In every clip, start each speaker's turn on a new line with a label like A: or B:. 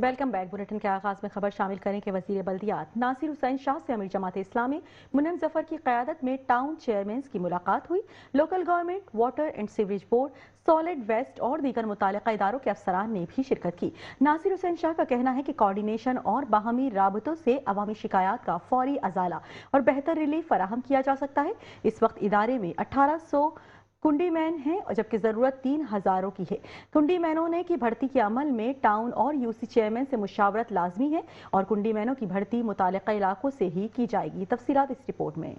A: Welcome back. Bulletin کے آغاز میں خبر شامل کریں کہ وزیر بلدیات ناصر حسین شاہ سے امیر جماعت اسلامی منم ظفر کی قیادت میں ٹاؤن چیئرمینز کی ملاقات ہوئی۔ Local government, water and sewerage board, solid waste اور دیگر متعلقہ اداروں کے افسران نے بھی شرکت کی۔ ناصر حسین شاہ کا کہنا ہے کہ کوارڈینیشن اور باہمی رابطوں سے عوامی شکایات کا فوری ازالہ اور بہتر ریلیف فراہم کیا جا سکتا ہے۔ اس وقت ادارے میں 1800 کنڈی مین ہیں جبکہ ضرورت 3000 کی ہے۔ کنڈی مینوں نے کی بھرتی کے عمل میں ٹاؤن اور یو سی چیئرمین سے مشاورت لازمی ہے اور کنڈی مینوں کی بھرتی متعلقہ علاقوں سے ہی کی جائے گی۔ تفصیلات اس رپورٹ میں۔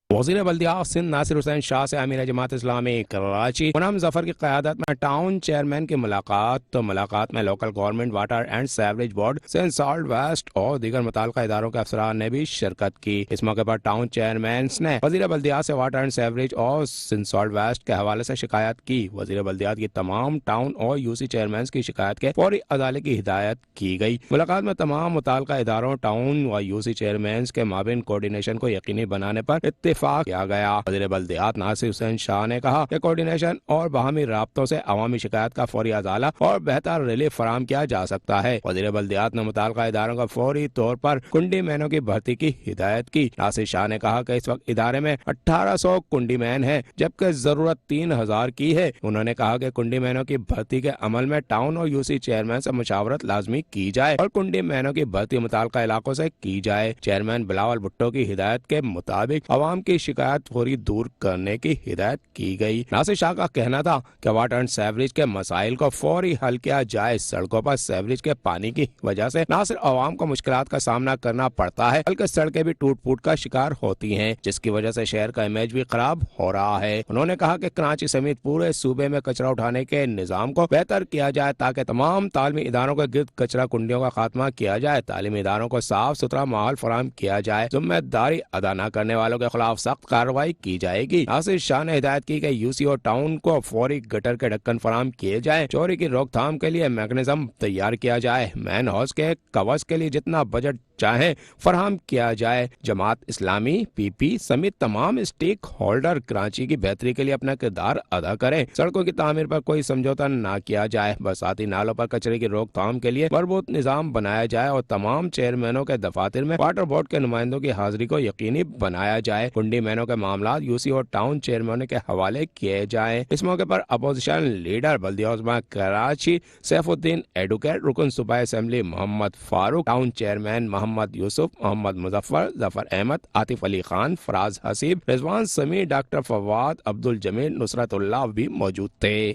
B: وزیر بلدیات سندھ ناصر حسین شاہ سے امیر جماعت اسلامی کراچی منم ظفر کی قیادت میں ٹاؤن چیئرمین کی ملاقات میں local government, water and sewerage board, Sindh salt waste اور دیگر متعلقہ اداروں کے افسران نے بھی شرکت کی۔ اس موقع پر ٹاؤن چیئرمینز نے وزیر بلدیات سے واٹر اینڈ سیوریج اور سندھ سالٹ ویسٹ کے حوالے سے شکایت کی۔ وزیر بلدیات کی تمام ٹاؤن اور یو سی چیئرمینز کی شکایت کے فوری ازالے کی ہدایت کی گئی۔ ملاقات میں تمام متعلقہ اداروں، ٹاؤن و یو سی چیئرمینز کے مابین کوارڈینیشن کو یقینی بنانے پر اتفاق کیا گیا۔ وزیر بلدیات ناصر حسین شاہ نے کہا کہ کوارڈینیشن اور باہمی رابطوں سے عوامی شکایت کا فوری ازالہ اور بہتر ریلیف فراہم کیا جا سکتا ہے۔ وزیر بلدیات نے متعلقہ اداروں کا فوری طور پر کنڈی مینوں کی بھرتی کی ہدایت کی۔ ناصر شاہ نے کہا کہ اس وقت ادارے میں 1800 کنڈی مین ہیں جبکہ ضرورت 3000 کی ہے۔ انہوں نے کہا کہ کنڈی مینوں کی بھرتی کے عمل میں ٹاؤن اور یو سی چیئرمین سے مشاورت لازمی کی جائے اور کنڈی مینوں کی بھرتی متعلقہ علاقوں سے کی جائے۔ چیئرمین بلاول بھٹو کی ہدایت کے مطابق عوام کی شکایت فوری دور کرنے کی ہدایت کی گئی۔ ناصر شاہ کا کہنا تھا کہ واٹر اینڈ سیوریج کے مسائل کو فوری حل کیا جائے۔ سڑکوں پر سیوریج کے پانی کی وجہ سے نہ صرف عوام کو مشکلات کا سامنا کرنا پڑتا ہے بلکہ سڑکیں بھی ٹوٹ پھوٹ کا شکار ہوتی ہیں جس کی وجہ سے شہر کا امیج بھی خراب ہو رہا ہے۔ انہوں نے کہا کہ کراچی سمیت پورے صوبے میں کچرا اٹھانے کے نظام کو بہتر کیا جائے تاکہ تمام تعلیمی اداروں کے گرد کچرا کنڈیوں کا خاتمہ کیا جائے، تعلیمی اداروں کو صاف ستھرا ماحول فراہم کیا جائے، ذمہ داری ادا نہ کرنے والوں کے خلاف سخت کارروائی کی جائے گی۔ ناصر شاہ نے ہدایت کی کہ یو سی اور ٹاؤن کو فوری گٹر کے ڈھکن فراہم کیے جائیں، چوری کی روک تھام کے لیے میکنزم تیار کیا جائے، مین ہاؤس کے کورز کے لیے جتنا بجٹ چاہیں فراہم کیا جائے۔ جماعت اسلامی، پی پی سمیت تمام اسٹیک ہولڈر کراچی کی بہتری کے لیے اپنا کردار ادا کریں۔ سڑکوں کی تعمیر پر کوئی سمجھوتا نہ کیا جائے، برساتی نالوں پر کچرے کی روک تھام کے لیے مربوط نظام بنایا جائے اور تمام چیئرمینوں کے دفاتر میں واٹر بورڈ کے نمائندوں کی حاضری کو یقینی بنایا جائے۔ کنڈی مینوں کے معاملات یو سی اور ٹاؤن چیئرمینوں کے حوالے کیے جائیں۔ اس موقع پر اپوزیشن لیڈر بلدیہ عظمیٰ کراچی سیف الدین ایڈوکیٹ، رکن صوبائی اسمبلی محمد فاروق، ٹاؤن چیئرمین محمد یوسف، محمد مظفر، ظفر احمد، عاطف علی خان، فراز حسیب، رضوان سمیع، ڈاکٹر فواد، عبدالجمیل، نصرت اللہ بھی موجود تھے۔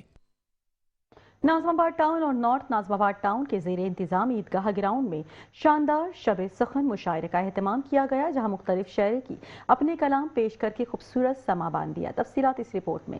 A: ناظم آباد ٹاؤن اور نارتھ ناظم آباد ٹاؤن کے زیر انتظام عیدگاہ گراؤنڈ میں شاندار شب سخن مشاعرے کا اہتمام کیا گیا جہاں مختلف شاعری کی اپنے کلام پیش کر کے خوبصورت سما باندھ دیا۔ تفصیلات اس رپورٹ میں۔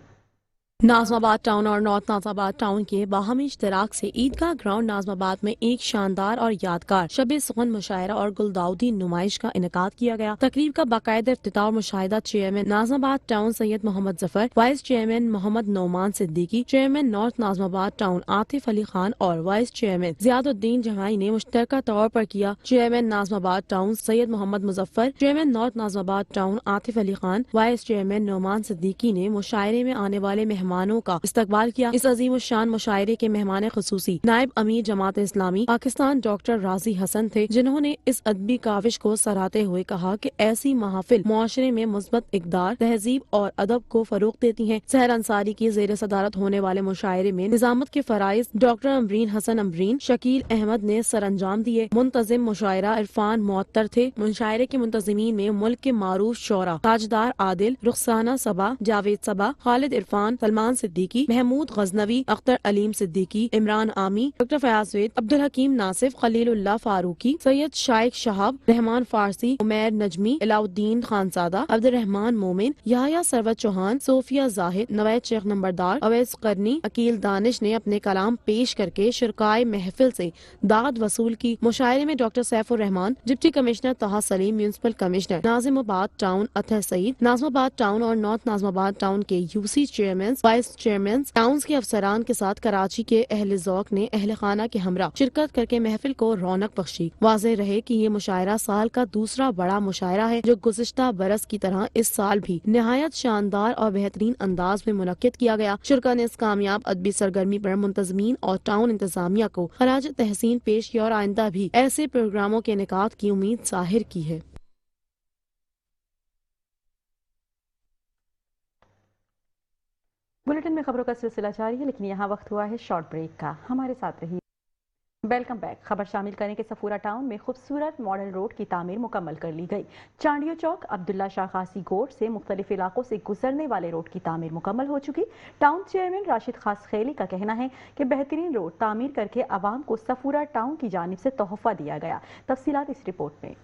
C: ناظم آباد ٹاؤن اور نارتھ ناظم آباد ٹاؤن کے باہمی اشتراک سے عیدگاہ گراؤنڈ ناظم آباد میں ایک شاندار اور یادگار شب سخن مشاعرہ اور گلداودی نمائش کا انعقاد کیا گیا۔ تقریب کا باقاعدہ افتتاح اور مشاہدہ چیئرمین ناظم آباد ٹاؤن سید محمد ظفر، وائس چیئرمین محمد نعمان صدیقی، چیئرمین نارتھ ناظم آباد ٹاؤن عاطف علی خان اور وائس چیئرمین زیاد الدین جمائی نے مشترکہ طور پر کیا۔ چیئرمین ناظم آباد ٹاؤن سید محمد مظفر، چیئرمین نارتھ ناظم آباد town Atif Ali Khan, vice chairman Noman Siddiqui نے مشاعرے میں آنے والے مہمانوں کا استقبال کیا۔ اس عظیم الشان مشاعرے کے مہمان خصوصی نائب امیر جماعت اسلامی پاکستان ڈاکٹر راضی حسن تھے جنہوں نے اس ادبی کاوش کو سراہتے ہوئے کہا کہ ایسی محافل معاشرے میں مثبت اقدار، تہذیب اور ادب کو فروغ دیتی ہیں۔ سحر انصاری کی زیر صدارت ہونے والے مشاعرے میں نظامت کے فرائض ڈاکٹر امبرین حسن امبرین، شکیل احمد نے سر انجام دیے۔ منتظم مشاعرہ عرفان معطر تھے۔ مشاعرے کے منتظمین میں ملک کے معروف شعراء تاجدار عادل، رخسانہ صبا، جاوید صبا، خالد عرفان، سلمان صدیقی، محمود غزنوی، اختر علیم صدیقی، عمران عامی، ڈاکٹر فیاض وید، عبدالحکیم ناصف، خلیل اللہ فاروقی، سید شائق شہاب، رحمان فارسی، عمیر نجمی، علاء الدین خانزادہ، عبد الرحمان مومن، یحییٰ سروت چوہان، صوفیہ زاہد، نوید شیخ نمبردار، اویس قرنی، عقیل دانش نے اپنے کلام پیش کر کے شرکائے محفل سے داد وصول کی۔ مشاعرے میں ڈاکٹر سیف الرحمان، ڈپٹی کمشنر طہ سلیم، میونسپل کمشنر ناظم آباد ٹاؤن اطہر سعید، ناظم آباد ٹاؤن اور نارتھ ناظم آباد ٹاؤن کے U C chairman, vice chairman towns کے افسران کے ساتھ کراچی کے اہل ذوق نے اہل خانہ کے ہمراہ شرکت کر کے محفل کو رونق بخشی۔ واضح رہے کہ یہ مشاعرہ سال کا دوسرا بڑا مشاعرہ ہے جو گزشتہ برس کی طرح اس سال بھی نہایت شاندار اور بہترین انداز میں منعقد کیا گیا۔ شرکا نے اس کامیاب ادبی سرگرمی پر منتظمین اور ٹاؤن انتظامیہ کو خراج تحسین پیش کیا اور آئندہ بھی ایسے پروگراموں کے انعقاد کی امید ظاہر کی ہے۔
A: بلیٹن میں خبروں کا سلسلہ جاری ہے، لیکن یہاں وقت ہوا ہے شارٹ بریک کا۔ ہمارے ساتھ رہیے۔ Welcome back. خبر شامل کریں کہ صفورہ ٹاؤن میں خوبصورت ماڈل روڈ کی تعمیر مکمل کر لی گئی۔ چانڈیو چوک عبداللہ شاہ خاصی گوڑ سے مختلف علاقوں سے گزرنے والے روڈ کی تعمیر مکمل ہو چکی۔ ٹاؤن چیئرمین راشد خاص خیلی کا کہنا ہے کہ بہترین روڈ تعمیر کر کے عوام کو صفورہ ٹاؤن کی جانب سے تحفہ دیا گیا۔ تفصیلات اس رپورٹ میں۔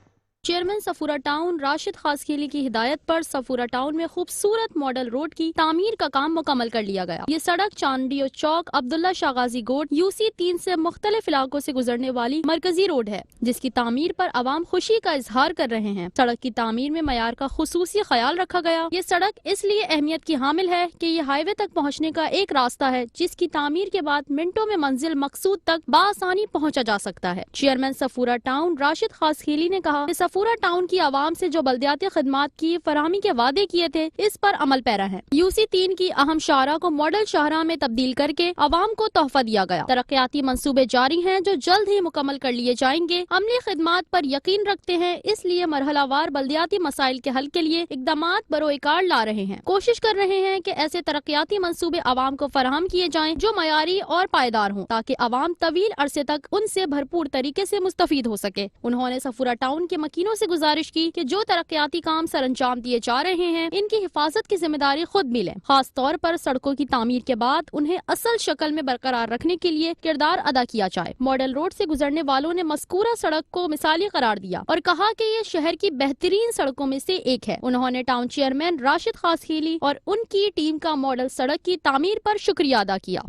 D: چیئرمین صفورہ ٹاؤن راشد خاصخیلی کی ہدایت پر صفورہ ٹاؤن میں خوبصورت ماڈل روڈ کی تعمیر کا کام مکمل کر لیا گیا۔ یہ سڑک چانڈیو چوک عبداللہ شاہ غازی گوڑ UC 3 سے مختلف علاقوں سے گزرنے والی مرکزی روڈ ہے، جس کی تعمیر پر عوام خوشی کا اظہار کر رہے ہیں۔ سڑک کی تعمیر میں معیار کا خصوصی خیال رکھا گیا۔ یہ سڑک اس لیے اہمیت کی حامل ہے کہ یہ ہائی وے تک پہنچنے کا ایک راستہ ہے، جس کی تعمیر کے بعد منٹوں میں منزل مقصود تک بآسانی پہنچا جا سکتا ہے۔ چیئرمین صفورہ ٹاؤن راشد خاصخیلی نے کہا کہ صفورہ ٹاؤن کی عوام سے جو بلدیاتی خدمات کی فراہمی کے وعدے کیے تھے، اس پر عمل پیرا ہے۔ UC 3 کی اہم شاہراہ کو ماڈل شاہراہ میں تبدیل کر کے عوام کو تحفہ دیا گیا۔ ترقیاتی منصوبے جاری ہیں جو جلد ہی مکمل کر لیے جائیں گے۔ عملی خدمات پر یقین رکھتے ہیں، اس لیے مرحلہ وار بلدیاتی مسائل کے حل کے لیے اقدامات بروئے کار لا رہے ہیں۔ کوشش کر رہے ہیں کہ ایسے ترقیاتی منصوبے عوام کو فراہم کیے جائیں جو معیاری اور پائیدار ہوں، تاکہ عوام طویل عرصے تک ان سے بھرپور طریقے سے مستفید ہو سکے۔ انہوں نے صفورہ ٹاؤن کے مکینوں سے گزارش کی کہ جو ترقیاتی کام سر انجام دیے جا رہے ہیں، ان کی حفاظت کی ذمہ داری خود بھی لیں، خاص طور پر سڑکوں کی تعمیر کے بعد انہیں اصل شکل میں برقرار رکھنے کے لیے کردار ادا کیا جائے۔ ماڈل روڈ سے گزرنے والوں نے مذکورہ سڑک کو مثالی قرار دیا اور کہا کہ یہ شہر کی بہترین سڑکوں میں سے ایک ہے۔ انہوں نے ٹاؤن چیئرمین راشد خاصخیلی اور ان کی ٹیم کا ماڈل سڑک کی تعمیر پر شکریہ ادا کیا۔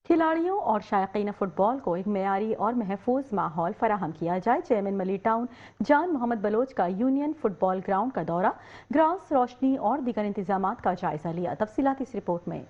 A: کھلاڑیوں اور شائقین فٹ بال کو ایک معیاری اور محفوظ ماحول فراہم کیا جائے۔ چیئرمین ملی ٹاؤن جان محمد بلوچ کا یونین فٹ بال گراؤنڈ کا دورہ، گراس روشنی اور دیگر انتظامات کا جائزہ لیا۔ تفصیلات اس رپورٹ میں۔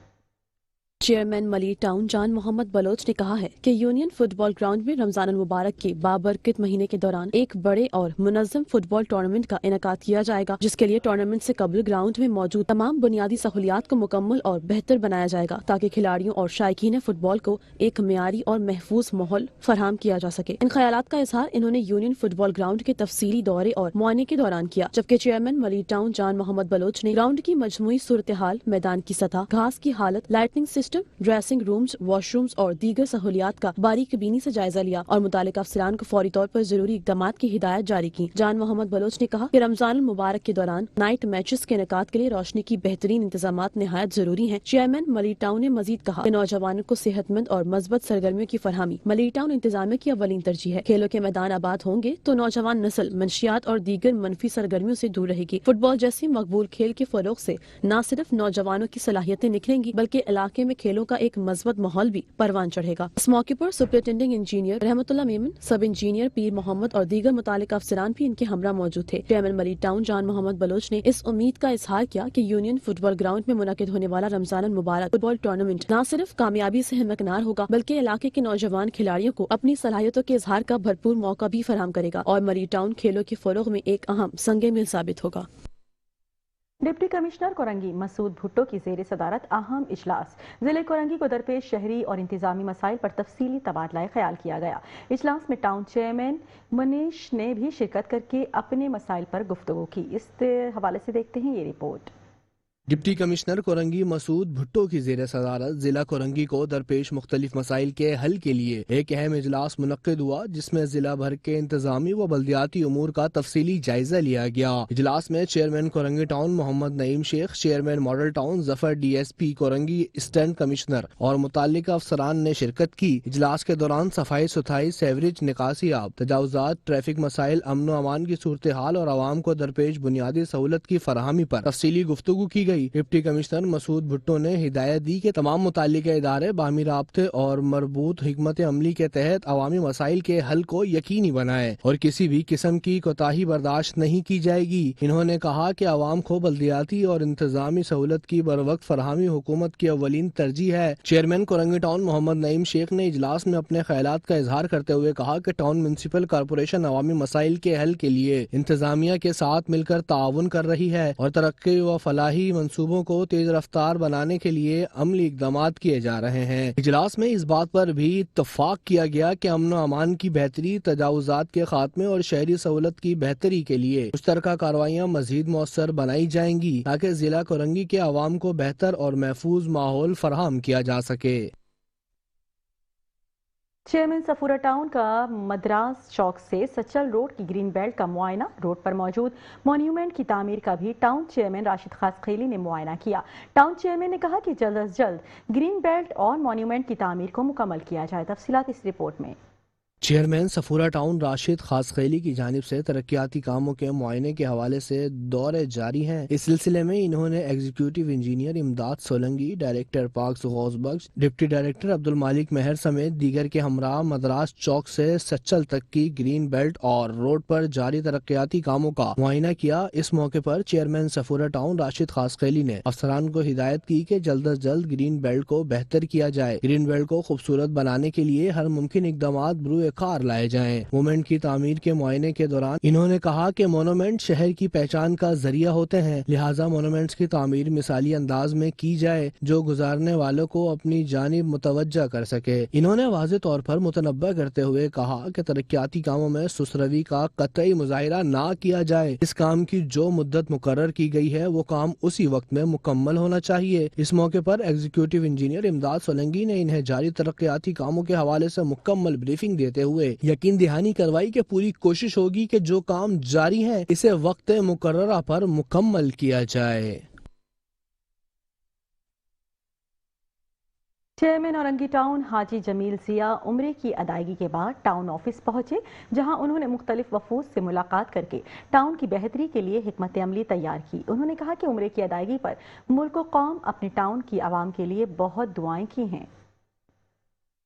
C: چیئرمین ملی ٹاؤن جان محمد بلوچ نے کہا ہے کہ یونین فٹ بال گراؤنڈ میں رمضان المبارک کے بابرکت مہینے کے دوران ایک بڑے اور منظم فٹ بال ٹورنامنٹ کا انعقاد کیا جائے گا، جس کے لیے ٹورنامنٹ سے قبل گراؤنڈ میں موجود تمام بنیادی سہولیات کو مکمل اور بہتر بنایا جائے گا، تاکہ کھلاڑیوں اور شائقین فٹ بال کو ایک معیاری اور محفوظ ماحول فراہم کیا جا سکے۔ ان خیالات کا اظہار انہوں نے یونین فٹ بال گراؤنڈ کے تفصیلی دورے اور معائنے کے دوران کیا، جبکہ چیئرمین ملی ٹاؤن جان محمد بلوچ نے گراؤنڈ کی مجموعی صورتحال، میدان کی سطح، گھاس کی حالت، lighting system, dressing rooms, wash rooms اور دیگر سہولیات کا باریک بینی سے جائزہ لیا اور متعلقہ افسران کو فوری طور پر ضروری اقدامات کی ہدایت جاری کی۔ جان محمد بلوچ نے کہا کہ رمضان المبارک کے دوران نائٹ میچز کے انعقاد کے لیے روشنی کی بہترین انتظامات نہایت ضروری ہیں۔ چیئرمین ملی ٹاؤن نے مزید کہا کہ نوجوانوں کو صحت مند اور مثبت سرگرمیوں کی فراہمی ملی ٹاؤن انتظامیہ کی اولین ترجیح ہے۔ کھیلوں کے میدان آباد ہوں گے تو نوجوان نسل منشیات اور دیگر منفی سرگرمیوں سے دور رہے گی۔ فٹ بال جیسی مقبول کھیل کے فروغ سے نہ صرف نوجوانوں کی صلاحیتیں نکھریں گی، بلکہ علاقے میں کھیلوں کا ایک مثبت ماحول بھی پروان چڑھے گا۔ اس موقع پر سپرنٹینڈنگ انجینئر رحمت اللہ میمن، سب انجینئر پیر محمد اور دیگر متعلقہ افسران بھی ان کے ہمراہ موجود تھے۔ چیئرمین ملی ٹاؤن جان محمد بلوچ نے اس امید کا اظہار کیا کہ یونین فٹ بال گراؤنڈ میں منعقد ہونے والا رمضان المبارک فٹ بال ٹورنامنٹ نہ صرف کامیابی سے ہمکنار ہوگا، بلکہ علاقے کے نوجوان کھلاڑیوں کو اپنی صلاحیتوں کے اظہار کا بھرپور موقع بھی فراہم کرے گا اور ملی ٹاؤن کھیلوں کے فروغ میں ایک اہم سنگ میل ثابت ہوگا۔
A: ڈپٹی کمشنر کورنگی مسعود بھٹو کی زیر صدارت اہم اجلاس، ضلع کورنگی کو درپیش شہری اور انتظامی مسائل پر تفصیلی تبادلہ خیال کیا گیا۔ اجلاس میں ٹاؤن چیئرمین منیش نے بھی شرکت کر کے اپنے مسائل پر گفتگو کی۔ اس حوالے سے دیکھتے ہیں یہ رپورٹ۔
E: ڈپٹی کمشنر کورنگی مسعود بھٹو کی زیر صدارت ضلع کورنگی کو درپیش مختلف مسائل کے حل کے لیے ایک اہم اجلاس منعقد ہوا، جس میں ضلع بھر کے انتظامی و بلدیاتی امور کا تفصیلی جائزہ لیا گیا۔ اجلاس میں چیئرمین کورنگی ٹاؤن محمد نعیم شیخ، چیئرمین ماڈل ٹاؤن ظفر DSP کورنگی، اسسٹنٹ کمشنر اور متعلقہ افسران نے شرکت کی۔ اجلاس کے دوران صفائی ستھرائی، سیوریج نکاسی آب، تجاوزات، ٹریفک مسائل، امن و امان کی صورتحال اور عوام کو درپیش بنیادی سہولت کی فراہمی پر تفصیلی گفتگو کی گئی۔ गई। डिप्टी कमिश्नर मसूद भुट्टो ने हिदायत दी कि तमाम मुताल्लिका इदारे बाहमी राब्ते और मरबूत हिकमत अमली के तहत अवामी मसाइल के हल को यकीनी बनाए और किसी भी किस्म की कोताही बर्दाश्त नहीं की जाएगी। इन्होंने कहा कि आवाम को बल्दियाती और इंतजामी सहूलत की बरवक्त फरहमी हुकूमत की अव्वलीन तरजीह है। चेयरमैन कोरंगी टाउन मोहम्मद नईम शेख ने इजलास में अपने ख्यालात का इजहार करते हुए कहा कि टाउन म्युनिसिपल कॉरपोरेशन अवामी मसाइल के हल के लिए इंतजामिया के साथ मिलकर ताउन कर रही है और तरक्की व फलाही मंसूबों को तेज रफ्तार बनाने के लिए अमली इकदामात किए जा रहे हैं। इजलास में इस बात पर भी इत्तफाक किया गया कि अमन व अमान की बेहतरी, तजावुजात के खात्मे और शहरी सहूलत की बेहतरी के लिए मुश्तरका कार्रवाइयाँ मजीद मौसर बनाई जाएंगी ताकि जिला कोरंगी के अवाम को बेहतर और महफूज माहौल फराहम किया जा सके।
A: चेयरमैन सफूरा टाउन का मद्रास चौक से सच्चल रोड की ग्रीन बेल्ट का मुआयना, रोड पर मौजूद मॉन्यूमेंट की तामीर का भी टाउन चेयरमैन राशिद खासखेली ने मुआयना किया। टाउन चेयरमैन ने कहा कि जल्द अज जल्द ग्रीन बेल्ट और मॉन्यूमेंट की तामीर को मुकम्मल किया जाए। तफसीलात इस रिपोर्ट में।
E: चेयरमैन सफूरा टाउन राशिद खासखेली की जानिब से तरक्याती कामों के मुआयने के हवाले से दौरे जारी हैं। इस सिलसिले में इन्होंने एग्जीक्यूटिव इंजीनियर इमदाद सोलंगी, डायरेक्टर पार्क्स गौस बख्श, डिप्टी डायरेक्टर अब्दुल मालिक मेहर समेत दीगर के हमरा मद्रास चौक से सच्चल तक की ग्रीन बेल्ट और रोड पर जारी तरक्याती कामों का मुआयना किया। इस मौके पर चेयरमैन सफूरा टाउन राशिद खासखेली ने अफसरान को हिदायत की कि जल्द अज जल्द ग्रीन बेल्ट को बेहतर किया जाए। ग्रीन बेल्ट को खूबसूरत बनाने के लिए हर मुमकिन इकदामात बरूए कार लाए जाएं। मोनुमेंट की तामीर के मुआयने के दौरान इन्होंने कहा कि मोनुमेंट शहर की पहचान का जरिया होते हैं, लिहाजा मोनुमेंट्स की तामीर मिसाली अंदाज में की जाए जो गुजारने वालों को अपनी जानिब मुतवज्जा कर सके। इन्होंने वाज़ेह तौर पर मुतनब्बा करते हुए कहा कि तरक्याती कामों में सुसरवी का कतई मुजाहिरा ना किया जाए। इस काम की जो मुद्दत मुकर्रर की गई है वो काम उसी वक्त में मुकम्मल होना चाहिए। इस मौके पर एग्जीक्यूटिव इंजीनियर इमदाद सोलंगी ने इन्हें जारी तरक्याती कामों के हवाले से मुकम्मल ब्रीफिंग देते हुए यकीन दहानी करवाई कि पूरी कोशिश होगी कि जो काम जारी है इसे वक्त मुकर्ररा पर मुकम्मल किया जाए।
A: चेयरमैन औरंगी टाउन हाजी जमील जिया उम्रे की अदायगी के बाद टाउन ऑफिस पहुंचे, जहां उन्होंने मुख्तलिफ वफूद से मुलाकात करके टाउन की बेहतरी के लिए हिकमत अमली तैयार की। उन्होंने कहा कि उम्रे की अदायगी पर मुल्क व कौम अपने टाउन की आवाम के लिए बहुत दुआएं की हैं।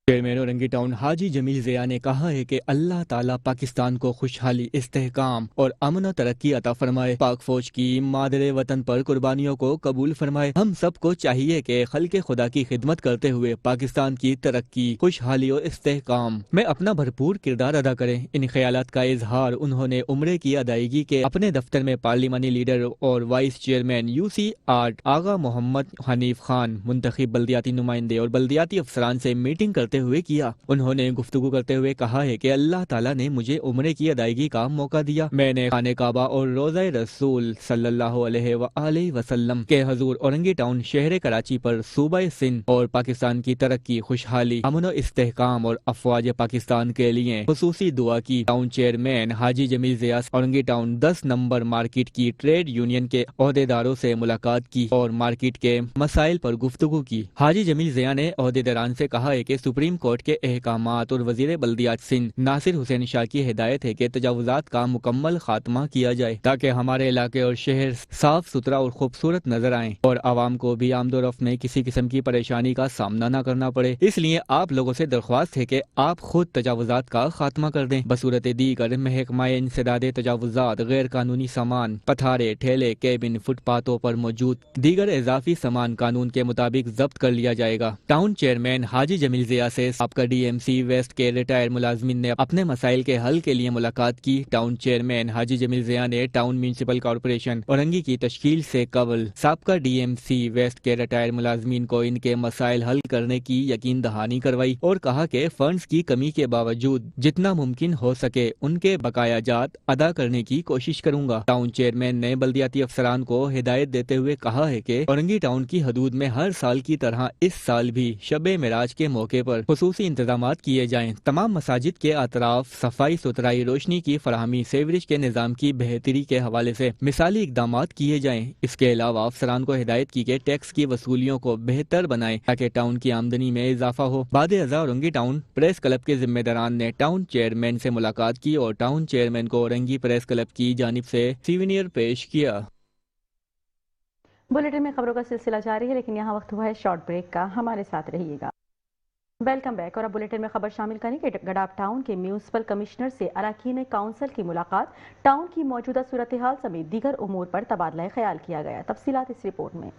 F: चेयरमैन औरंगी टाउन हाजी जमील जिया ने कहा है कि अल्लाह ताला पाकिस्तान को खुशहाली, इस्तेहकाम और अमन और तरक्की अता फरमाए। पाक फौज की मादरे वतन पर कुर्बानियों को कबूल फरमाए। हम सबको चाहिए कि खल्के खुदा की खिदमत करते हुए पाकिस्तान की तरक्की, खुशहाली और इस्तेहकाम में अपना भरपूर किरदार अदा करें। इन ख्यालात का इजहार उन्होंने उम्रे की अदायगी के अपने दफ्तर में पार्लिमानी लीडर और वाइस चेयरमैन UC8 आगा मोहम्मद हनीफ खान, मुंतखब बल्दियाती नुमाइंदे और बल्दियाती अफसरान से मीटिंग करते हुए किया। उन्होंने गुफ्तगू करते हुए कहा है कि अल्लाह ताला ने मुझे उम्रे की अदायगी का मौका दिया। मैंने खाने काबा और रोज़ा रसूल सल्लल्लाहु अलैहि वसल्लम के हुजूर औरंगी टाउन शहर कराची पर सूबा सिंध और पाकिस्तान की तरक्की, खुशहाली, अमन और इस्तेहकाम और अफवाज पाकिस्तान के लिए खुसूसी दुआ की। टाउन चेयरमैन हाजी जमील जिया औरंगी टाउन 10 नंबर मार्केट की ट्रेड यूनियन के ओहदेदारों से मुलाकात की और मार्केट के मसाइल पर गुफ्तगू की। हाजी जमील जिया ने ओहदेदारान से कहा है कि सुप्रीम कोर्ट के अहकामात और वजीर बल्दियात सिंध नासिर हुसैन शाह की हिदायत है कि तजावुजात का मुकम्मल खात्मा किया जाए ताकि हमारे इलाके और शहर साफ सुथरा और खूबसूरत नजर आए और आवाम को भी आमदोरफ्त में किसी किस्म की परेशानी का सामना न करना पड़े। इसलिए आप लोगों से दरख्वास्त है कि आप खुद तजावुजात का खात्मा कर दें। बसूरत दीगर महकमाए इंसदाद तजावुजात गैर कानूनी सामान, पथारे, ठेले, केबिन, फुटपाथों पर मौजूद दीगर इजाफी सामान कानून के मुताबिक जब्त कर लिया जाएगा। टाउन चेयरमैन हाजी जमील जिया से आपका DMC वेस्ट के रिटायर्ड मुलाजमिन ने अपने मसाइल के हल के लिए मुलाकात की। टाउन चेयरमैन हाजी जमील जिया ने टाउन म्युनिसिपल कॉरपोरेशन औरंगी की तश्कील से कबल साबका DMC वेस्ट के रिटायर्ड मुलाजमिन को इनके मसाइल हल करने की यकीन दहानी करवाई और कहा कि फंड्स की कमी के बावजूद जितना मुमकिन हो सके उनके बकाया जात अदा करने की कोशिश करूंगा। टाउन चेयरमैन ने बल्दियाती अफसरान को हिदायत देते हुए कहा है कि औरंगी टाउन की हदूद में हर साल की तरह इस साल भी शबे मिराज के मौके पर खुसूसी इंतजामात किए जाएं। तमाम मसाजिद के अतराफ सफाई सुथराई, रोशनी की फराहमी, सेवरेज के निजाम की बेहतरी के हवाले से मिसाली इकदामात किए जाएं। इसके अलावा अफसरान को हिदायत की कि टैक्स की वसूलियों को बेहतर बनाएं ताकि टाउन की आमदनी में इजाफा हो। बाद अज़ा औरंगी टाउन प्रेस क्लब के जिम्मेदारान ने टाउन चेयरमैन से मुलाकात की और टाउन चेयरमैन को औरंगी प्रेस क्लब की जानिब से सीविनियर पेश किया।
A: बुलेटिन में खबरों का सिलसिला जारी है, लेकिन यहाँ वक्त हुआ है शॉर्ट ब्रेक का। हमारे साथ रहिएगा। Welcome back. और अब बुलेटिन में खबर शामिल करेंगे गडाफ टाउन के म्यूनिसिपल कमिश्नर से अरकान काउंसिल की मुलाकात, टाउन की मौजूदा सूरत हाल समेत दीगर उमूर पर तबादला ख्याल किया गया। तफसीलात इस रिपोर्ट में।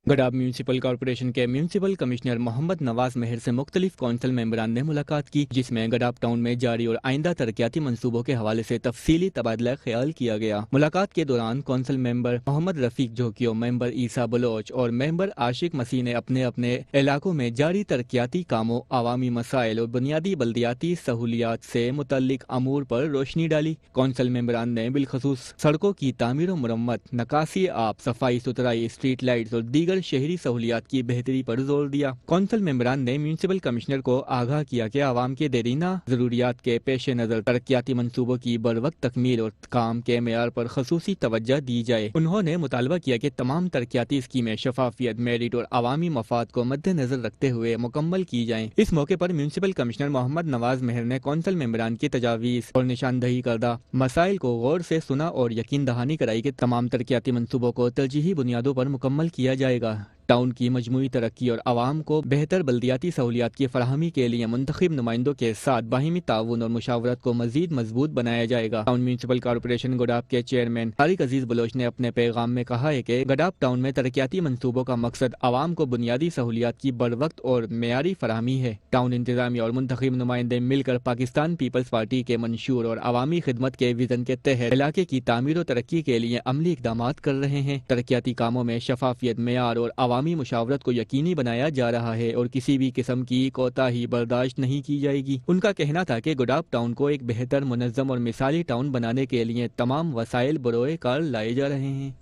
F: गडाफ म्यूनिसिपल कॉर्पोरेशन के म्यूनिसिपल कमिश्नर मोहम्मद नवाज मेहर से मुख्तलिफ कौंसिल मेंबरान ने मुलाकात की, जिसमें गडाफ टाउन में जारी और आइंदा तरक्याती मंसूबों के हवाले से तफसीली तबादला ख्याल किया गया। मुलाकात के दौरान council member Mohammad Rafiq Jokhio, member Isa Baloch और मेंबर आशिक मसीह ने अपने अपने इलाकों में जारी तरक्याती कामों, आवामी मसाइल और बुनियादी बल्दियाती सहूलियात से मुतल्लिक अमूर पर रोशनी डाली। कौंसिल मेंबरान ने बिलखसूस सड़कों की तामीर और मुरम्मत, नकासी आब, सफाई सुथराई, स्ट्रीट लाइट्स और दीगर शहरी सहूलियात की बेहतरी पर जोर दिया। कौंसिल मेंबरान ने म्यूनिसिपल कमिश्नर को आगाह किया कि आवाम के देरीना जरूरियात के पेश नजर तरक्याती मंसूबों की बरवक्त तकमील और काम के मेयार पर खसूसी तवज्जो दी जाए। उन्होंने मुतालबा किया कि तमाम तरक्याती स्कीमें शफाफियत, मेरिट और अवामी मफाद को मद्देनजर रखते हुए मुकम्मल की जाएं। इस मौके पर म्यूनिसिपल कमिश्नर मोहम्मद नवाज मेहर ने कौंसिल मेंबरान की तजावीज़ और निशानदही करदा मसाइल को गौर से सुना और यकीन दहानी कराई कि तमाम तरक्याती मंसूबों को तरजीही बुनियादों पर मुकम्मल किया जाएगा। टाउन की मजमूई तरक्की और आवाम को बेहतर बल्दियाती सहूलियात की फराहमी के लिए मुंतखब नुमाइंदों के साथ बाहिमी ताउन और मुशावरत को मजीद मजबूत बनाया जाएगा। टाउन म्यूनिसिपल कॉर्पोरेशन गडाफ के चेयरमैन तारिक अजीज बलोच ने अपने पैगाम में कहा है कि गडाफ टाउन में तरक्याती मंसूबों का मकसद आवाम को बुनियादी सहूलियात की बरवक्त और मेयारी फराहमी है। टाउन इंतजामिया और मुंतखब नुमाइंदे मिलकर पाकिस्तान पीपल्स पार्टी के मंशूर और अवामी खिदमत के विजन के तहत इलाके की तामीर और तरक्की के लिए अमली इकदाम कर रहे हैं। तरक्याती कामों में शफाफियत, मेयार और अवामी मुशावरत को यकीनी बनाया जा रहा है और किसी भी किस्म की कोताही बर्दाश्त नहीं की जाएगी। उनका कहना था कि गडाफ टाउन को एक बेहतर, मुनज़्ज़म और मिसाली टाउन बनाने के लिए तमाम वसाइल बरोए कार लाए जा रहे हैं।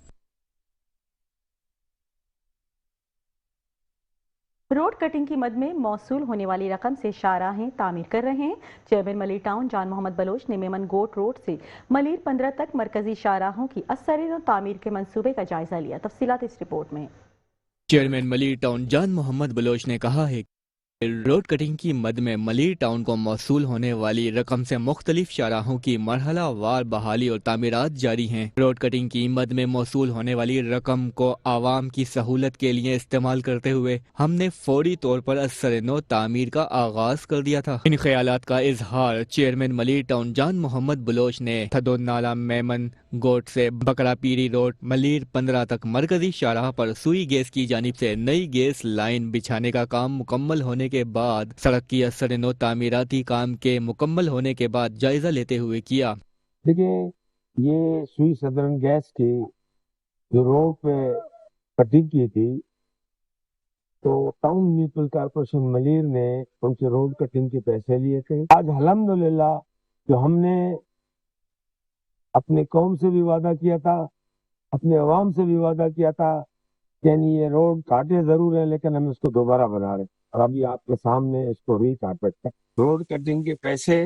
A: रोड कटिंग की मद में मौसूल होने वाली रकम से शाहराहें तामीर कर रहे हैं। चेयरमैन मलीर टाउन जान मोहम्मद बलोच ने मेमन गोट रोड से मलीर 15 तक मरकजी शाहराहों की असर तामीर के मंसूबे का जायजा लिया। तफसीलात इस रिपोर्ट में।
F: चेयरमैन मलीर टाउन जान मोहम्मद बलोच ने कहा है रोड कटिंग की मद में मलीर टाउन को मौसूल होने वाली रकम से मुख्तलिफ शाहराहों की मरहला वार बहाली और तामीरात जारी हैं। रोड कटिंग की मद में मौसूल होने वाली रकम को आवाम की सहूलत के लिए इस्तेमाल करते हुए हमने फौरी तौर पर असर-ए-नौ तामीर का आगाज कर दिया था। इन ख्यालात का इजहार चेयरमैन मलीर टाउन जान मोहम्मद बलोच ने थदो नाला मेमन गोट से बकरा पीरी रोड मलीर 15 तक मरकजी शाहराह पर सुई गैस की जानिब से नई गैस लाइन बिछाने का काम मुकम्मल होने के बाद सड़क की असर-ए-नौ तामीराती काम के मुकम्मल होने के बाद जायजा लेते हुए किया।
G: देखिए, ये सुई सदरन गैस की जो रोड पे कटिंग की थी, तो टाउन म्यूनिसिपल कॉर्पोरेशन मलीर ने उनसे रोड कटिंग के पैसे लिए थे। आज अल्हम्दुलिल्लाह जो हमने अपने कौम से भी वादा किया था, अपने अवाम से भी वादा किया था, यानी ये रोड काटे जरूर है लेकिन हम इसको दोबारा बना रहे हैं और अभी आपके सामने इसको रीकारपेट कर रोड कटिंग के पैसे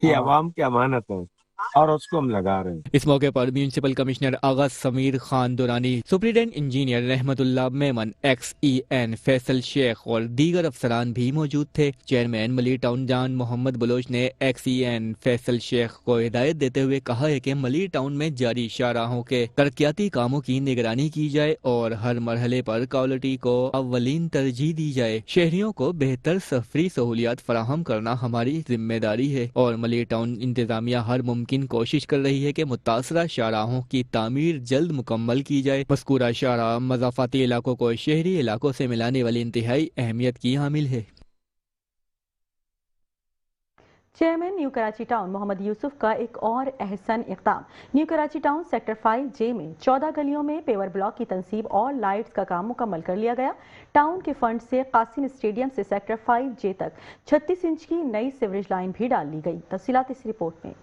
G: ही अवाम की अमानत है और उसको हम लगा रहे हैं।
F: इस मौके पर म्यूनिसिपल कमिश्नर आगा समीर खान दुरानी, सुप्रीडेंट इंजीनियर रहमतुल्लाह मेमन, XEN फैसल शेख और दीगर अफसरान भी मौजूद थे। चेयरमैन मलीर टाउन जान मोहम्मद बलोच ने XEN फैसल शेख को हिदायत देते हुए कहा है कि मलीर टाउन में जारी शाहराहों के तरक्याती कामों की निगरानी की जाए और हर मरहले पर क्वालिटी को अव्वलीन तरजीह दी जाए। शहरियों को बेहतर सफरी सहूलियात फराहम करना हमारी जिम्मेदारी है और मलीर टाउन इंतजामिया हर मुमकिन कोशिश कर रही है कि मुतासरा शाहराहों की तामीर जल्द मुकम्मल की जाए। मज़कूरा शाहराह मज़ाफ़ाती इलाकों को शहरी इलाकों से मिलाने वाली इंतहाई अहमियत की हामिल है।
A: Chairman new Karachi town Mohammad Yusuf का एक और अहसन इक़दाम। New Karachi town sector 5J में 14 गलियों में पेवर ब्लॉक की तनसीब और लाइट्स का काम मुकम्मल कर लिया गया। टाउन के फंड से कासिम स्टेडियम से सेक्टर 5J तक 36 इंच की नई सीवरेज लाइन भी डाल ली गई। तफसीलात इस रिपोर्ट में।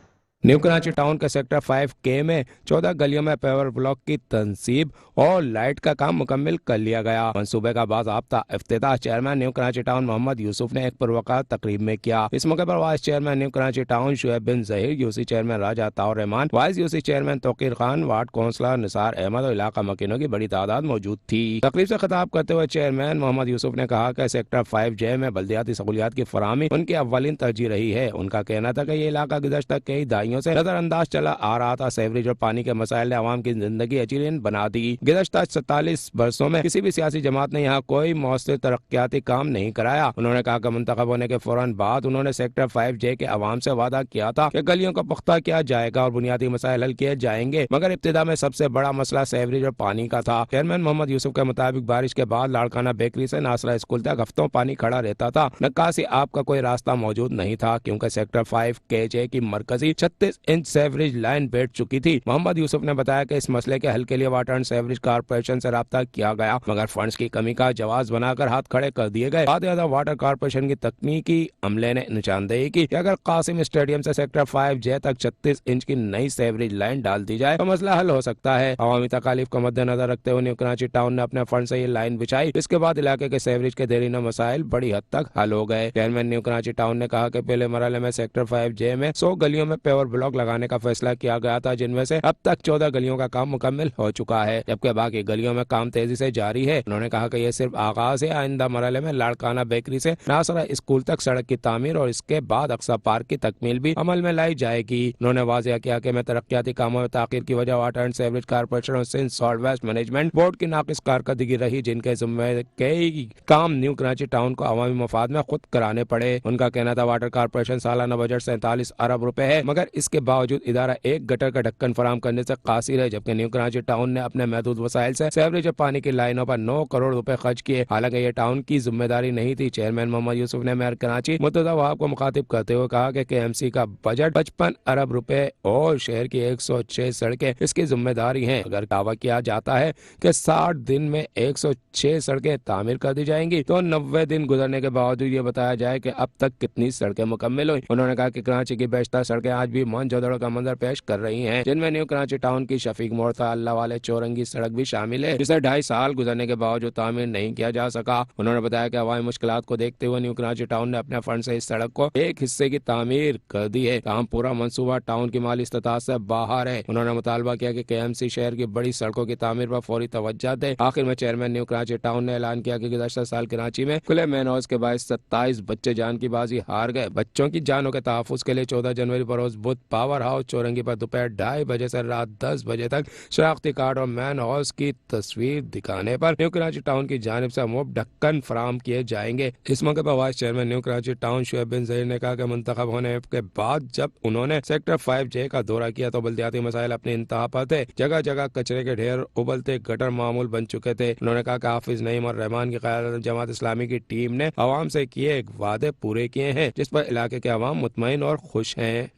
B: न्यू कराची टाउन के सेक्टर 5K में 14 गलियों में पेवर ब्लॉक की तनसीब और लाइट का काम मुकम्मल कर लिया गया। मंसूबे का बाज़ाब्ता इफ्तिताह chairman new Karachi town Mohammad Yusuf ने एक पुरवकार तकरीब में किया। इस मौके पर vice chairman new Karachi town Shoaib bin Zaheer, UC chairman Raja Taur Rehman, vice UC chairman Tauqeer Khan, ward councillor Nisar Ahmed और इलाका मकीनों की बड़ी तादाद मौजूद थी। तकरीब से खिताब करते हुए चेयरमैन मोहम्मद यूसुफ ने कहा कि सेक्टर 5J में बल्दियाती सहूलियात की फराहमी उनकी अव्वलीन तरजीह रही है। उनका कहना था कि ये इलाका गुज़श्ता कई दहाइयों दहाइयों से नजरअंदाज चला आ रहा था। सेवरेज और पानी के मसाइल ने आवाम की जिंदगी अचीरियन बना दी। गुज़श्ता 47 बरसों में किसी भी सियासी जमात ने यहाँ कोई मौसर तरक्याती काम नहीं कराया। उन्होंने कहा कि मुंतखब होने के फौरन बाद उन्होंने सेक्टर 5J के अवाम से वादा किया था कि गलियों को पुख्ता किया जाएगा और बुनियादी मसाइल हल किए जाएंगे, मगर इब्तिदा में सबसे बड़ा मसला सेवरेज और पानी का था। चेयरमैन मोहम्मद यूसुफ के मुताबिक बारिश के बाद लाड़काना बेकरी से नासरा स्कूल तक हफ्तों पानी खड़ा रहता था। नक्कासी आप का कोई रास्ता मौजूद नहीं था क्योंकि सेक्टर 5KJ की मरकजी 36 इंच सेवरेज लाइन बैठ चुकी थी। मोहम्मद यूसुफ ने बताया कि इस मसले के हल के लिए वाटर एंड सेवरेज कारपोरेशन से राब्ता किया गया, मगर फंड्स की कमी का जवाब बनाकर हाथ खड़े कर दिए गए। बाद वाटर कारपोरेशन की तकनीकी अमले ने निशानदेही की कि अगर कासिम स्टेडियम से सेक्टर 5J तक 36 इंच की नई सेवरेज लाइन डाल दी जाए तो मसला हल हो सकता है। अवामी तकालीफ को मद्देनजर रखते हुए न्यू कराची टाउन ने अपने फंड से ये लाइन बिछाई। इसके बाद इलाके के सेवरेज के देरीना मसाइल बड़ी हद तक हल हो गए। चेयरमैन न्यू कराची टाउन ने कहा कि पहले मरहले में सेक्टर 5J में 100 गलियों में पेवर ब्लॉक लगाने का फैसला किया गया था, जिनमें से अब तक 14 गलियों का काम मुकम्मल हो चुका है, जबकि बाकी गलियों में काम तेजी से जारी है। उन्होंने कहा कि यह सिर्फ आगाज है। आइंदा मरहले में लाड़काना बेकरी से नासरा स्कूल तक सड़क की तामीर और इसके बाद अक्सा पार्क की तकमील भी अमल में लाई जाएगी। उन्होंने वाज़ेह किया कि मैं तरक्याती कामों में ताखीर की वजह वाटर एंड सेवरेज कारपोरेशन और Sindh salt waste management board की नाकिस कारकर्दगी रही, जिनके जिम्मे कई काम न्यू कराची टाउन को अवामी मफाद में खुद कराने पड़े। उनका कहना था वाटर कारपोरेशन सालाना बजट 47 अरब रुपए है, मगर इसके बावजूद इदारा एक गटर का ढक्कन फराम करने से कासिर है, जबकि न्यू कराची टाउन ने अपने महदूद वसाइल से सेवरेज और पानी की लाइनों पर 9 करोड़ रुपए खर्च किए। हालांकि ये टाउन की जिम्मेदारी नहीं थी। चेयरमैन मोहम्मद यूसुफ ने मेयर कराची मुर्तजा वहाब को मुखातिब करते हुए कहा कि KMC का बजट 55 अरब रुपए और शहर की 106 सड़कें इसकी जिम्मेदारी हैं। अगर दावा किया जाता है कि 60 दिन में 106 सड़कें तामीर कर दी जाएंगी तो 90 दिन गुजरने के बावजूद ये बताया जाए कि अब तक कितनी सड़कें मुकम्मल हुई। उन्होंने कहा कि कराची की बेशतर सड़कें आज भी मौजूदड़ का मंजर पेश कर रही हैं, जिनमें न्यू कराची टाउन की शफीक मोड़ता अल्लाह वाले चौरंगी सड़क भी शामिल है, जिसे 2.5 साल गुजरने के बावजूद तामीर नहीं किया जा सका। उन्होंने बताया कि हवाई मुश्किलात को देखते हुए न्यू कराची टाउन ने अपने फंड से इस सड़क को एक हिस्से की तामीर कर दी है, ताहम पूरा मंसूबा टाउन की माली इस्तात से बाहर है। उन्होंने मुतालबा किया कि KMC शहर की बड़ी सड़कों की तामीर पर फौरी तवज्जो दे। आखिर में चेयरमैन न्यू कराची टाउन ने ऐलान किया कि गुज़श्ता साल कराची में खुले मैन हाउस के बायस 27 बच्चे जान की बाजी हार गए। बच्चों की जानों के तहफ़्फ़ुज़ के लिए 14 जनवरी बरोज बुध पावर हाउस चौरंगी पर दोपहर 2:30 बजे से रात 10 बजे तक शनाख्ती कार्ड और मैन हाउस की तस्वीर दिखाने पर न्यू कराची टाउन की जानिब से मुफ्त ढक्कन फराम किए जाएंगे। इस मौके पर vice chairman new Karachi town Shoaib bin Zaheer ने कहा कि मुंतखब होने के बाद जब उन्होंने सेक्टर 5J का दौरा किया तो बल्दियाती मसाइल अपनी इंतहा पर थे। जगह जगह कचरे के ढेर, उबलते गटर मामूल बन चुके थे। उन्होंने कहा कि हाफिज नईम और रहमान की क़यादत जमात इस्लामी की टीम ने आवाम से किए वादे पूरे किए हैं, जिस पर इलाके के अवाम मुतमईन और खुश हैं।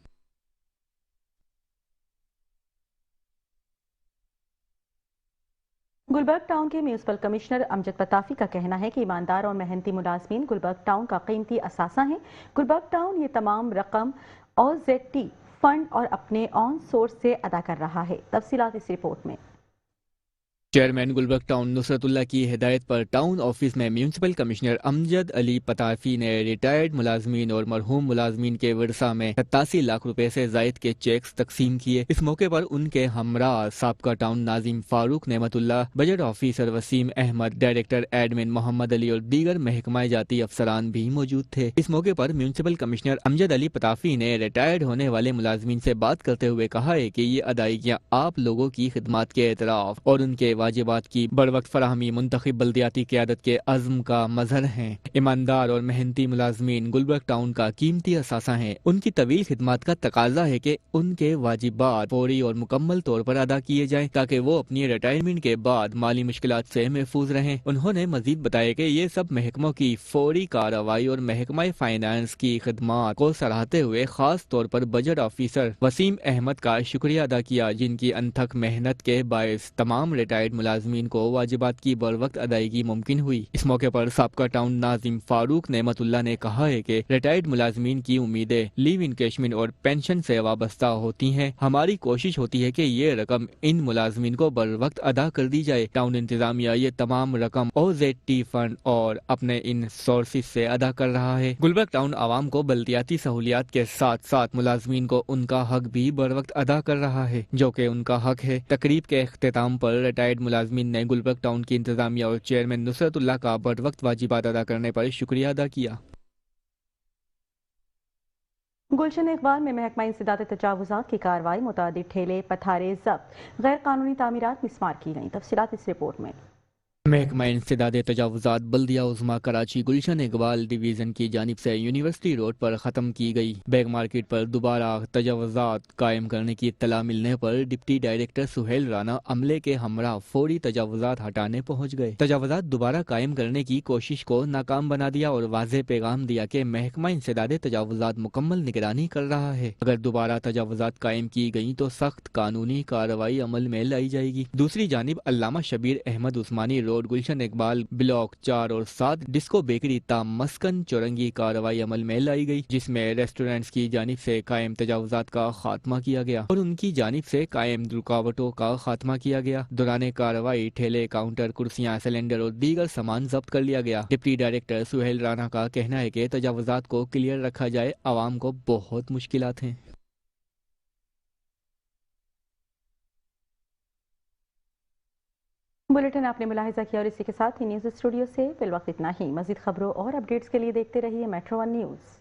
A: गुलबर्ग टाउन के म्यूनिसिपल कमिश्नर अमजद पताफी का कहना है कि ईमानदार और मेहनती मुलाजमीन गुलबर्ग टाउन का कीमती असासा है। गुलबर्ग टाउन ये तमाम रकम OZT फंड और अपने ऑन सोर्स से अदा कर रहा है। तफसीलात इस रिपोर्ट में।
F: चेयरमैन गुलबर्ग टाउन नुसरतुल्लाह की हिदायत पर टाउन ऑफिस में म्यूनिसिपल कमिश्नर अमजद अली पताफी ने रिटायर्ड मुलाजमीन और मरहूम मुलाजमीन के वर्सा में 87 लाख रुपए से जायद के चेक्स तकसीम किए। इस मौके पर उनके हमरा साबका टाउन नाजिम Farooq Nematullah, budget officer Waseem Ahmed, director admin Mohammad Ali और दीगर महकमा जाती अफसरान भी मौजूद थे। इस मौके पर म्यूनिसिपल कमिश्नर अमजद अली पताफी ने रिटायर्ड होने वाले मुलाजमीन से बात करते हुए कहा है कि ये अदायगियाँ आप लोगों की खिदमत के एतराफ और उनके वाजिबात की बरवक्त फराहमी मुंतखब बल्दियाती क़यादत के अज़्म का मजहर हैं। ईमानदार और मेहनती मुलाजमीन गुलबर्ग टाउन का कीमती असासा हैं। उनकी तवील खिदमत का तकाजा है कि उनके वाजिबात फौरी और मुकम्मल तौर पर अदा किए जाएं ताकि वो अपनी रिटायरमेंट के बाद माली मुश्किलात से महफूज रहें। उन्होंने मजीद बताया कि ये सब महकमों की फौरी कार्रवाई और महकमा फाइनेंस की खिदमत को सराहते हुए खास तौर पर बजट ऑफिसर वसीम अहमद का शुक्रिया अदा किया, जिनकी अनथक मेहनत के बायस तमाम रिटायर्ड मुलाजमीन को वाजिबात की बरवक्त अदायगी मुमकिन हुई। इस मौके पर साबका टाउन नाजिम फारूक नेमतुल्लाह ने कहा है कि रिटायर्ड मुलाजमीन की उम्मीदें लीव इनकेशमेंट और पेंशन से वाबस्ता होती हैं। हमारी कोशिश होती है कि ये रकम इन मुलाजमीन को बरवक्त अदा कर दी जाए। टाउन इंतजामिया ये तमाम रकम OZT फंड और अपने इन सोर्सेज से अदा कर रहा है। गुलबर्ग टाउन आवाम को बल्दियाती सहूलियात के साथ साथ मुलाजमीन को उनका हक भी बरवक्त अदा कर रहा है, जो कि उनका हक है। तकरीब के इख्तिताम पर रिटायर्ड मुलाजमीन ने गुलबर्ग टाउन की इंतजामिया और चेयरमैन नुसरतुल्लाह का बरवक्त वाजिबात अदा करने पर शुक्रिया अदा किया।
A: गुलशन इकबाल में महकमा इंसदाद तजावुज़ात की कार्रवाई, मुतादिद ठेले पथारे जब्त, गैर कानूनी तामीरात मिसमार की गई। तफसीलात इस रिपोर्ट में।
F: महकमा इंसदाद तजावुज़ात बल्दिया उज़्मा कराची गुलशन इकबाल डिवीज़न की जानिब से यूनिवर्सिटी रोड पर ख़त्म की गई बैग मार्केट पर दोबारा तजावुज़ात कायम करने की इत्तला मिलने पर डिप्टी डायरेक्टर सुहेल राना अमले के हमरा फौरी तजावुज़ात हटाने पहुँच गए। तजावुज़ात दोबारा कायम करने की कोशिश को नाकाम बना दिया और वाज़ेह पैगाम दिया कि महकमा इंसदाद तजावुज़ात मुकम्मल निगरानी कर रहा है। अगर दोबारा तजावुज़ात कायम की गई तो सख्त कानूनी कार्रवाई अमल में लाई जाएगी। दूसरी जानिब अल्लामा शबीर अहमद उस्मानी रोड गुलशन इकबाल ब्लॉक 4 और 7 डिस्को बेकरी ताम मस्कन चौरंगी कार्रवाई अमल में लाई गई, जिसमें रेस्टोरेंट्स की जानिब से कायम तजावुज़ात का खात्मा किया गया और उनकी जानिब से कायम रुकावटों का खात्मा किया गया। दौरान कार्रवाई ठेले, काउंटर, कुर्सियां, सिलेंडर और दीगर सामान जब्त कर लिया गया। डिप्टी डायरेक्टर सुहेल राना का कहना है कि तजावुज़ात को क्लियर रखा जाए, आवाम को बहुत मुश्किलात हैं।
A: बुलेटिन आपने मुलाहिजा किया और इसी के साथ ही न्यूज़ स्टूडियो से फिलवक्त इतना ही। मज़ीद खबरों और अपडेट्स के लिए देखते रहिए मेट्रो 1 न्यूज़।